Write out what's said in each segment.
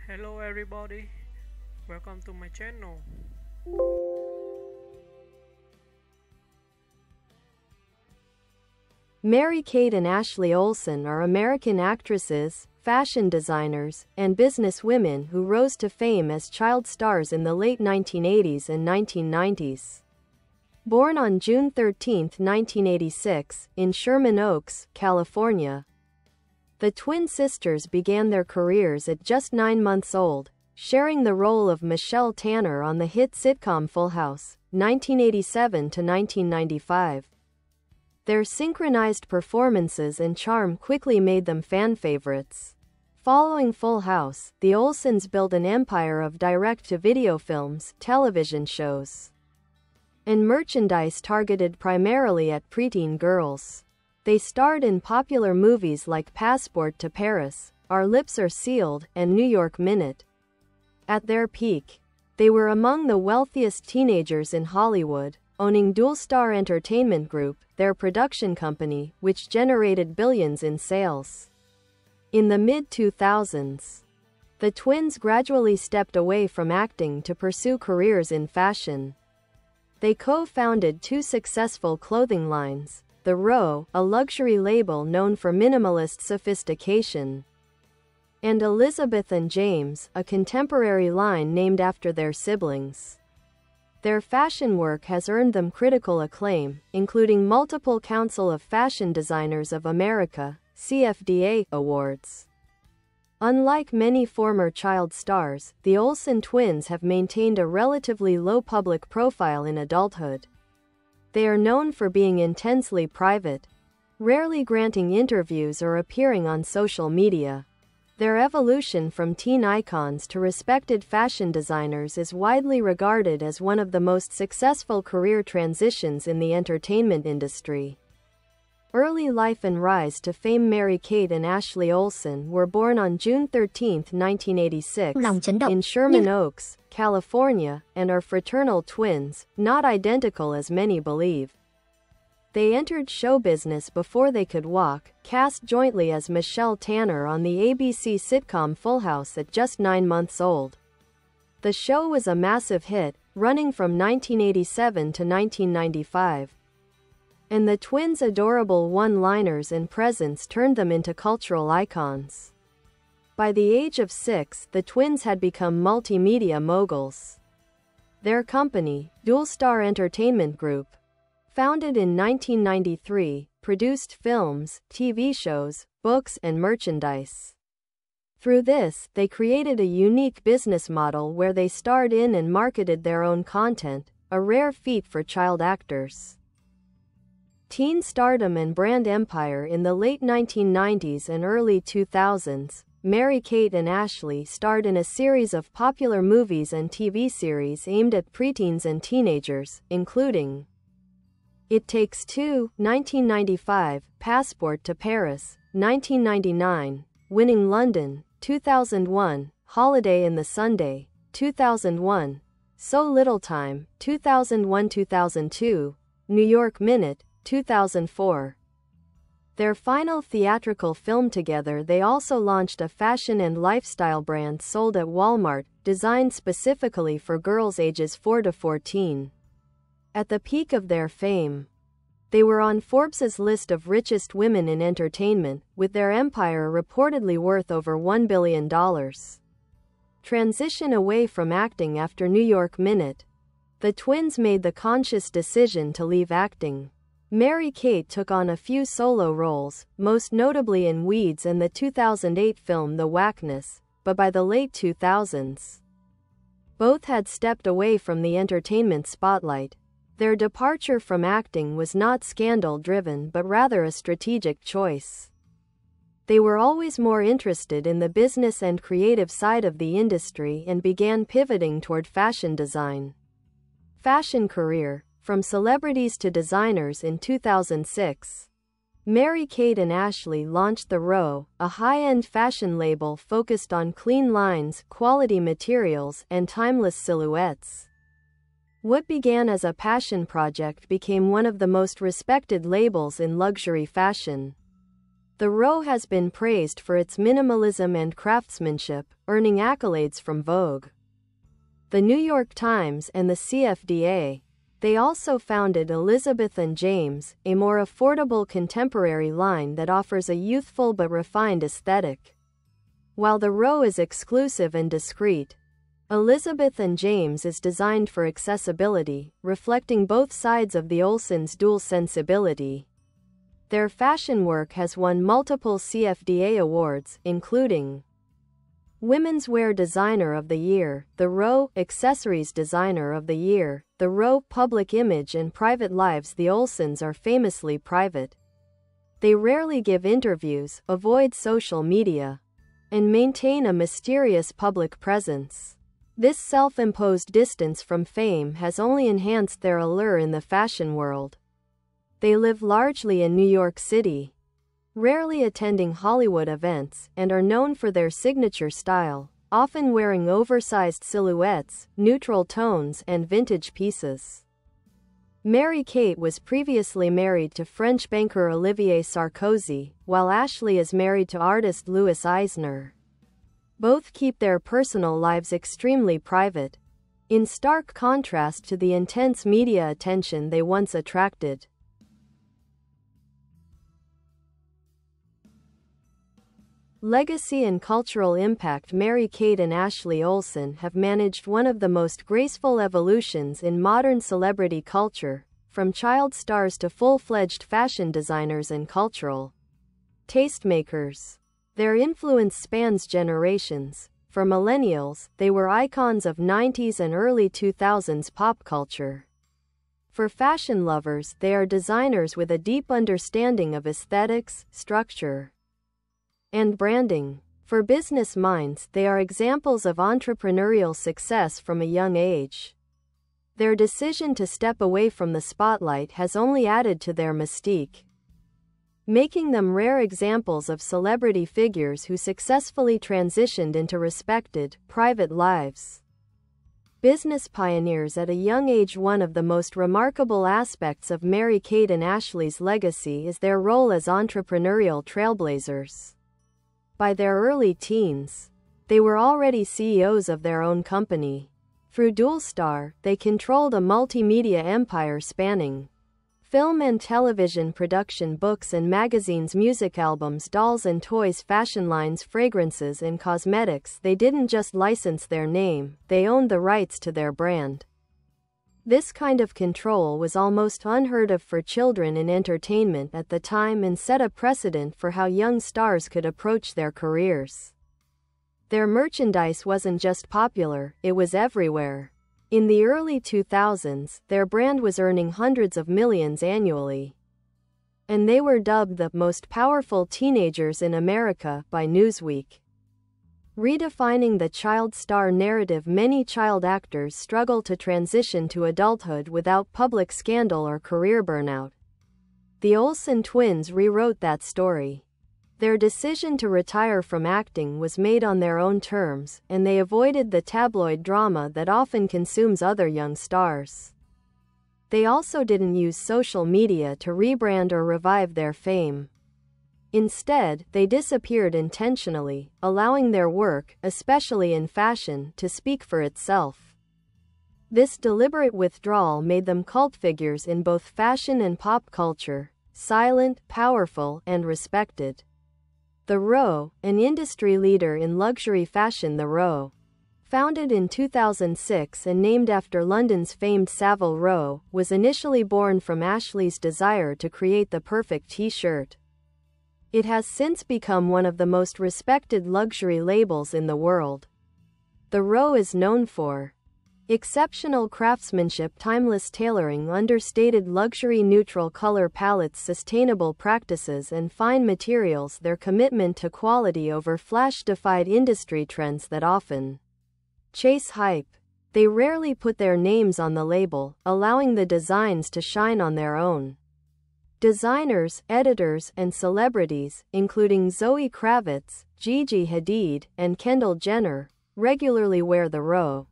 Hello everybody, welcome to my channel. Mary-Kate and Ashley Olsen are American actresses, fashion designers, and businesswomen who rose to fame as child stars in the late 1980s and 1990s. Born on June 13, 1986, in Sherman Oaks, California, the twin sisters began their careers at just 9 months old, sharing the role of Michelle Tanner on the hit sitcom Full House, 1987 to 1995. Their synchronized performances and charm quickly made them fan favorites. Following Full House, the Olsens built an empire of direct-to-video films, television shows, and merchandise targeted primarily at preteen girls. They starred in popular movies like Passport to Paris, Our Lips Are Sealed, and New York Minute. At their peak, they were among the wealthiest teenagers in Hollywood, owning Dual-Star Entertainment Group, their production company, which generated billions in sales. In the mid-2000s, the twins gradually stepped away from acting to pursue careers in fashion. They co-founded two successful clothing lines, The Row, a luxury label known for minimalist sophistication, and Elizabeth and James, a contemporary line named after their siblings. Their fashion work has earned them critical acclaim, including multiple Council of Fashion Designers of America, CFDA, awards. Unlike many former child stars, the Olsen twins have maintained a relatively low public profile in adulthood. They are known for being intensely private, rarely granting interviews or appearing on social media. Their evolution from teen icons to respected fashion designers is widely regarded as one of the most successful career transitions in the entertainment industry. Early life and rise to fame. Mary-Kate and Ashley Olsen were born on June 13, 1986, in Sherman Oaks, California, and are fraternal twins, not identical as many believe. They entered show business before they could walk, cast jointly as Michelle Tanner on the ABC sitcom Full House at just 9 months old. The show was a massive hit, running from 1987 to 1995. And the twins' adorable one-liners and presence turned them into cultural icons. By the age of 6, the twins had become multimedia moguls. Their company, Dual-Star Entertainment Group, founded in 1993, produced films, TV shows, books, and merchandise. Through this, they created a unique business model where they starred in and marketed their own content, a rare feat for child actors. Teen stardom and brand empire. In the late 1990s and early 2000s, Mary-Kate and Ashley starred in a series of popular movies and TV series aimed at preteens and teenagers, including It Takes Two, 1995, Passport to Paris, 1999, Winning London, 2001, Holiday in the Sunday, 2001, So Little Time, 2001-2002, New York Minute, 2004. Their final theatrical film together, they also launched a fashion and lifestyle brand sold at Walmart, designed specifically for girls ages 4 to 14. At the peak of their fame, they were on Forbes's list of richest women in entertainment, with their empire reportedly worth over $1 billion. Transition away from acting. After New York Minute, the twins made the conscious decision to leave acting. Mary-Kate took on a few solo roles, most notably in Weeds and the 2008 film The Whackness, but by the late 2000s, both had stepped away from the entertainment spotlight. Their departure from acting was not scandal-driven but rather a strategic choice. They were always more interested in the business and creative side of the industry and began pivoting toward fashion design. Fashion career. From celebrities to designers. In 2006, Mary-Kate and Ashley launched The Row, a high-end fashion label focused on clean lines, quality materials, and timeless silhouettes. What began as a passion project became one of the most respected labels in luxury fashion. The Row has been praised for its minimalism and craftsmanship, earning accolades from Vogue, The New York Times, and the CFDA. They also founded Elizabeth and James, a more affordable contemporary line that offers a youthful but refined aesthetic. While the Row is exclusive and discreet, Elizabeth and James is designed for accessibility, reflecting both sides of the Olsen's dual sensibility. Their fashion work has won multiple CFDA awards, including Women's Wear Designer of the Year, The Row Accessories Designer of the Year, The Row Public Image and Private Lives. The Olsens are famously private. They rarely give interviews, avoid social media, and maintain a mysterious public presence. This self-imposed distance from fame has only enhanced their allure in the fashion world. They live largely in New York City, rarely attending Hollywood events, and are known for their signature style, often wearing oversized silhouettes, neutral tones, and vintage pieces. Mary-Kate was previously married to French banker Olivier Sarkozy, while Ashley is married to artist Louis Eisner. Both keep their personal lives extremely private, in stark contrast to the intense media attention they once attracted. Legacy and cultural impact. Mary-Kate and Ashley Olsen have managed one of the most graceful evolutions in modern celebrity culture, from child stars to full-fledged fashion designers and cultural tastemakers. Their influence spans generations. For millennials, they were icons of 90s and early 2000s pop culture. For fashion lovers, they are designers with a deep understanding of aesthetics, structure, and branding. For business minds, they are examples of entrepreneurial success from a young age. Their decision to step away from the spotlight has only added to their mystique, making them rare examples of celebrity figures who successfully transitioned into respected, private lives. Business pioneers at a young age. One of the most remarkable aspects of Mary-Kate and Ashley's legacy is their role as entrepreneurial trailblazers. By their early teens, they were already CEOs of their own company. Through Dualstar, they controlled a multimedia empire spanning film and television production, books and magazines, music albums, dolls and toys, fashion lines, fragrances and cosmetics. They didn't just license their name, they owned the rights to their brand. This kind of control was almost unheard of for children in entertainment at the time and set a precedent for how young stars could approach their careers. Their merchandise wasn't just popular, it was everywhere. In the early 2000s, their brand was earning hundreds of millions annually, and they were dubbed the most powerful teenagers in America by Newsweek. Redefining the child star narrative. Many child actors struggle to transition to adulthood without public scandal or career burnout. The Olsen twins rewrote that story. Their decision to retire from acting was made on their own terms, and they avoided the tabloid drama that often consumes other young stars. They also didn't use social media to rebrand or revive their fame. Instead, they disappeared intentionally, allowing their work, especially in fashion, to speak for itself. This deliberate withdrawal made them cult figures in both fashion and pop culture, silent, powerful, and respected. The Row, an industry leader in luxury fashion. The Row, founded in 2006 and named after London's famed Savile Row, was initially born from Ashley's desire to create the perfect t-shirt. It has since become one of the most respected luxury labels in the world. The Row is known for exceptional craftsmanship, timeless tailoring, understated luxury, neutral color palettes, sustainable practices, and fine materials. Their commitment to quality over flash defied industry trends that often chase hype. They rarely put their names on the label, allowing the designs to shine on their own. Designers, editors, and celebrities, including Zoe Kravitz, Gigi Hadid, and Kendall Jenner, regularly wear the Row.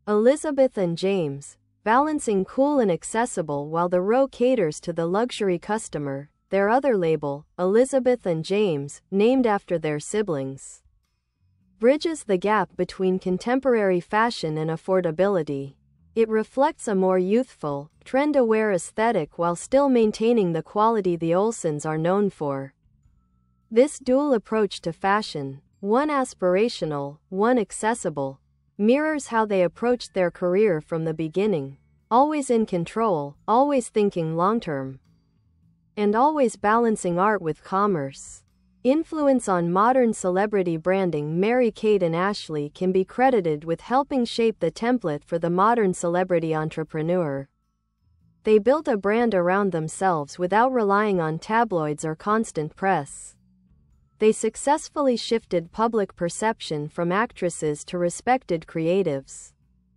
Elizabeth and James, balancing cool and accessible. While the Row caters to the luxury customer, their other label, Elizabeth and James, named after their siblings, bridges the gap between contemporary fashion and affordability. It reflects a more youthful, trend-aware aesthetic while still maintaining the quality the Olsens are known for. This dual approach to fashion, one aspirational, one accessible, mirrors how they approached their career from the beginning. Always in control, always thinking long-term, and always balancing art with commerce. Influence on modern celebrity branding. Mary-Kate and Ashley can be credited with helping shape the template for the modern celebrity entrepreneur. They built a brand around themselves without relying on tabloids or constant press. They successfully shifted public perception from actresses to respected creatives.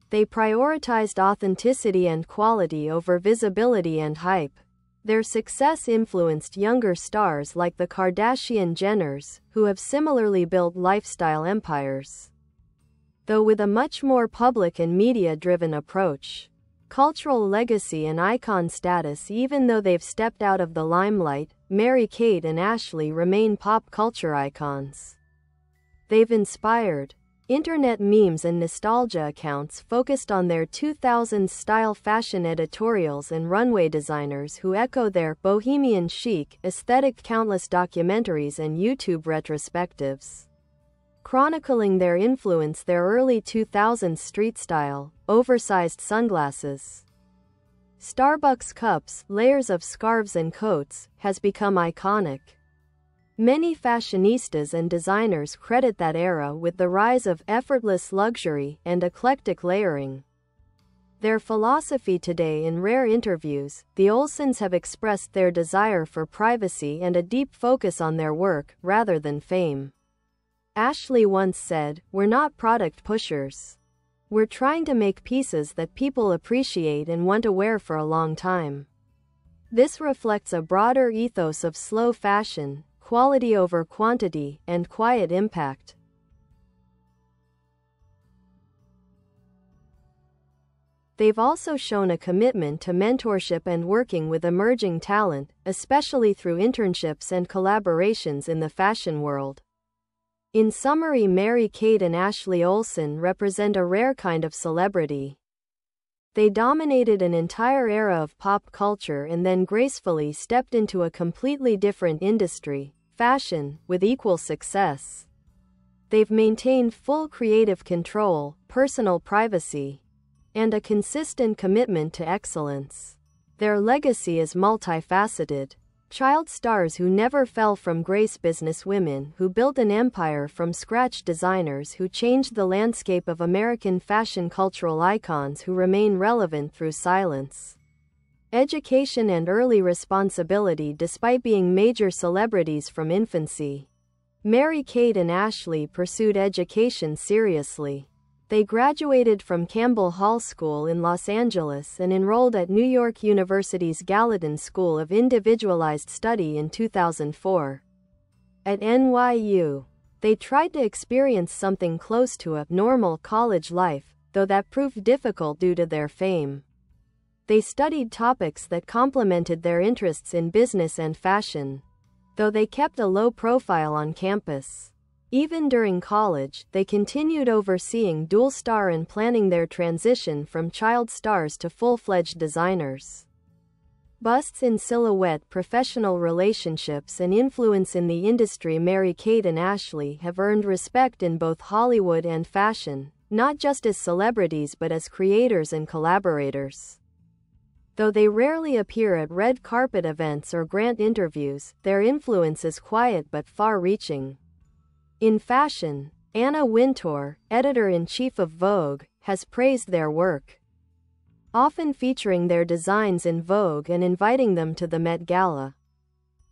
They prioritized authenticity and quality over visibility and hype. Their success influenced younger stars like the Kardashian-Jenners, who have similarly built lifestyle empires, though with a much more public and media-driven approach. Cultural legacy and icon status. Even though they've stepped out of the limelight, Mary-Kate and Ashley remain pop culture icons. They've inspired internet memes and nostalgia accounts focused on their 2000s style fashion editorials and runway designers who echo their bohemian chic aesthetic. Countless documentaries and YouTube retrospectives chronicling their influence. Their early 2000s street style, oversized sunglasses, Starbucks cups, layers of scarves and coats, has become iconic. Many fashionistas and designers credit that era with the rise of effortless luxury and eclectic layering. Their philosophy today. In rare interviews, the Olsens have expressed their desire for privacy and a deep focus on their work, rather than fame. Ashley once said, "We're not product pushers. We're trying to make pieces that people appreciate and want to wear for a long time." This reflects a broader ethos of slow fashion, quality over quantity, and quiet impact. They've also shown a commitment to mentorship and working with emerging talent, especially through internships and collaborations in the fashion world. In summary, Mary-Kate and Ashley Olsen represent a rare kind of celebrity. They dominated an entire era of pop culture and then gracefully stepped into a completely different industry, fashion, with equal success. They've maintained full creative control, personal privacy, and a consistent commitment to excellence. Their legacy is multifaceted. Child stars who never fell from grace, businesswomen who built an empire from scratch, designers who changed the landscape of American fashion, cultural icons who remain relevant through silence, education and early responsibility despite being major celebrities from infancy. Mary-Kate and Ashley pursued education seriously. They graduated from Campbell Hall School in Los Angeles and enrolled at New York University's Gallatin School of Individualized Study in 2004. At NYU, they tried to experience something close to a normal college life, though that proved difficult due to their fame. They studied topics that complemented their interests in business and fashion, though they kept a low profile on campus. Even during college, they continued overseeing dual star and planning their transition from child stars to full-fledged designers. Busts in silhouette, professional relationships and influence in the industry. Mary-Kate and Ashley have earned respect in both Hollywood and fashion, not just as celebrities but as creators and collaborators. Though they rarely appear at red carpet events or grant interviews, their influence is quiet but far-reaching. In fashion, Anna Wintour, editor-in-chief of Vogue, has praised their work, often featuring their designs in Vogue and inviting them to the Met Gala.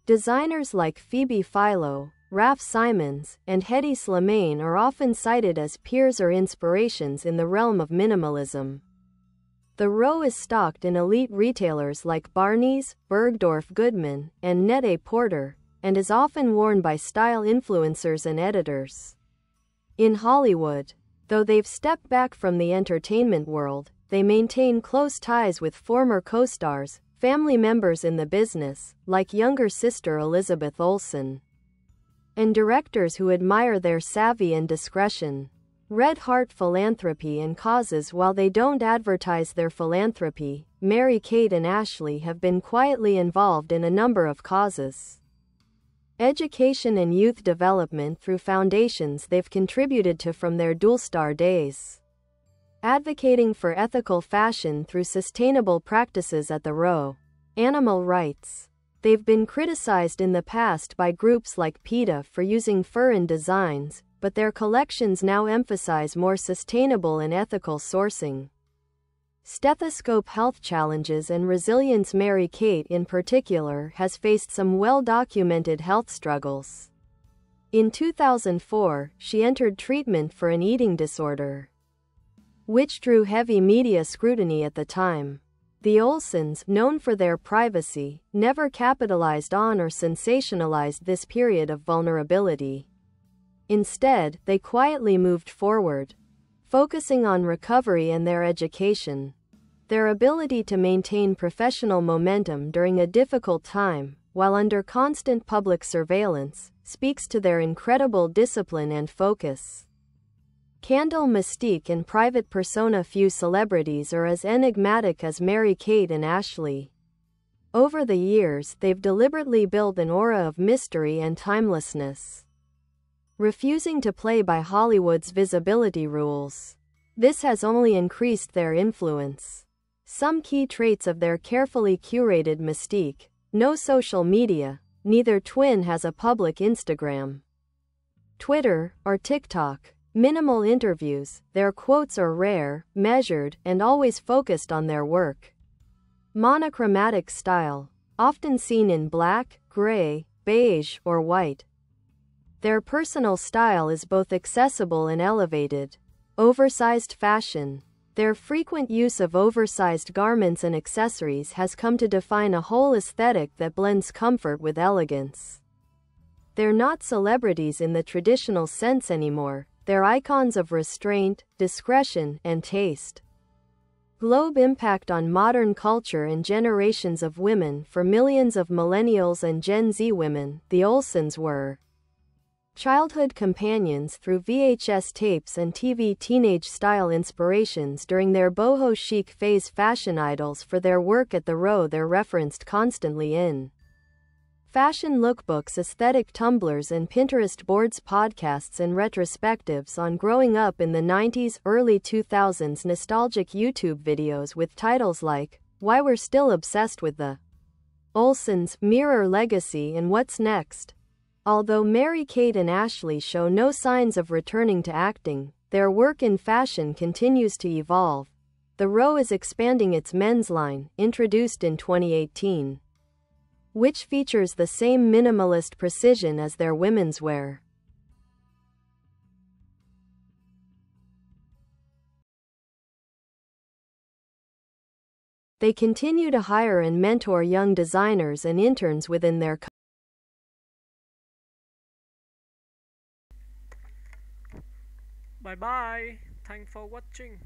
Designers like Phoebe Philo, Raf Simons, and Hedi Slimane are often cited as peers or inspirations in the realm of minimalism. The row is stocked in elite retailers like Barney's, Bergdorf Goodman, and Net-a-Porter, and is often worn by style influencers and editors. In Hollywood, though they've stepped back from the entertainment world, they maintain close ties with former co-stars, family members in the business, like younger sister Elizabeth Olsen, and directors who admire their savvy and discretion. Red Heart Philanthropy and causes. While they don't advertise their philanthropy, Mary-Kate and Ashley have been quietly involved in a number of causes. Education and youth development through foundations they've contributed to from their dual-star days. Advocating for ethical fashion through sustainable practices at the Row. Animal rights. They've been criticized in the past by groups like PETA for using fur in designs, but their collections now emphasize more sustainable and ethical sourcing. Stethoscope health challenges and resilience. Mary-Kate in particular has faced some well-documented health struggles. In 2004, she entered treatment for an eating disorder, which drew heavy media scrutiny at the time. The Olsens, known for their privacy, never capitalized on or sensationalized this period of vulnerability. Instead, they quietly moved forward, focusing on recovery and their education. Their ability to maintain professional momentum during a difficult time, while under constant public surveillance, speaks to their incredible discipline and focus. Candle mystique and private persona. Few celebrities are as enigmatic as Mary-Kate and Ashley. Over the years, they've deliberately built an aura of mystery and timelessness, refusing to play by Hollywood's visibility rules. This has only increased their influence. Some key traits of their carefully curated mystique: no social media. Neither twin has a public Instagram, Twitter, or TikTok. Minimal interviews. Their quotes are rare, measured, and always focused on their work. Monochromatic style, often seen in black, gray, beige, or white. Their personal style is both accessible and elevated. Oversized fashion. Their frequent use of oversized garments and accessories has come to define a whole aesthetic that blends comfort with elegance. They're not celebrities in the traditional sense anymore. They're icons of restraint, discretion, and taste. Globe impact on modern culture and generations of women. For millions of millennials and Gen Z women, the Olsens were childhood companions through VHS tapes and TV. Teenage-style inspirations during their boho chic phase. Fashion idols for their work at the Row. They're referenced constantly in fashion lookbooks, aesthetic Tumblrs, and Pinterest boards. Podcasts and retrospectives on growing up in the 90s, early 2000s. Nostalgic YouTube videos with titles like Why We're Still Obsessed with the Olsens, Mirror Legacy, and What's Next. Although Mary-Kate and Ashley show no signs of returning to acting, their work in fashion continues to evolve. The Row is expanding its men's line, introduced in 2018, which features the same minimalist precision as their women's wear. They continue to hire and mentor young designers and interns within their company. Bye bye. Thanks for watching.